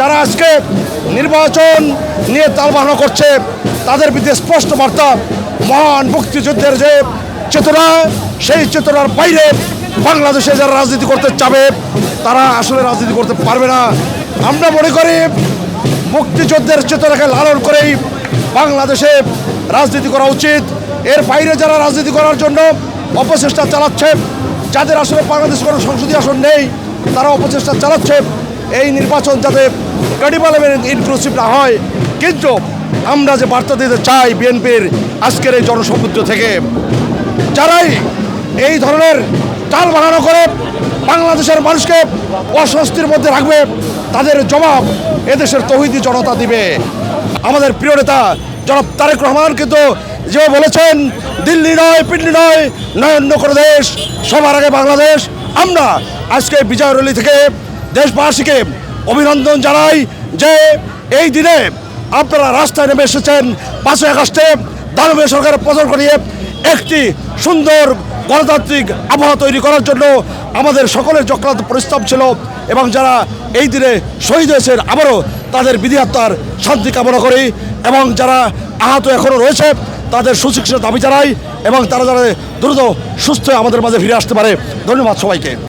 যারা আজকে নির্বাচন নিয়ে তালবাহানা করছে তাদের বিরুদ্ধে স্পষ্ট বার্তা, মহান মুক্তিযুদ্ধের যে চেতনা, সেই চেতনার বাইরে বাংলাদেশে যারা রাজনীতি করতে চাবে তারা আসলে রাজনীতি করতে পারবে না। আমরা মনে করি মুক্তিযুদ্ধের চেতনাকে লালন করেই বাংলাদেশে রাজনীতি করা উচিত। এর বাইরে যারা রাজনীতি করার জন্য অপচেষ্টা চালাচ্ছে, যাদের আসলে বাংলাদেশে কোনো সংসদীয় আসন নেই, তারা অপচেষ্টা চালাচ্ছে এই নির্বাচন যাতে ক্রেডিবল এবং ইনক্লুসিভ না হয়। কিন্তু আমরা যে বার্তা দিতে চাই বিএনপির আজকের এই জনসমুদ্র থেকে, যারাই এই ধরনের টাল বানানো করে বাংলাদেশের মানুষকে অস্বস্তির মধ্যে রাখবে, তাদের জবাব এদেশের তৌহিদি জনতা দিবে। আমাদের প্রিয় নেতা জনাব তারেক রহমান কিন্তু যে বলেছেন, দিল্লি নয়, পিন্ডি নয়, অন্য কোনো দেশ, সবার আগে বাংলাদেশ। আমরা আজকে বিজয় র্যালি থেকে দেশবাসীকে অভিনন্দন জানাই যে এই দিনে আপনারা রাস্তায় নেমে এসেছেন 5ই আগস্টে দানবীয় সরকারের পতন করিয়ে একটি সুন্দর গণতান্ত্রিক আবহাওয়া তৈরি করার জন্য আমাদের সকলের চক্রান্ত পরিশ্রম ছিল। এবং যারা এই দিনে শহীদ হয়েছেন আবারও তাদের বিধি আত্মার শান্তি কামনা করি, এবং যারা আহত এখনও রয়েছে তাদের সুচিকিৎসার দাবি জানাই, এবং তারা যারা দ্রুত সুস্থ আমাদের মাঝে ফিরে আসতে পারে। ধন্যবাদ সবাইকে।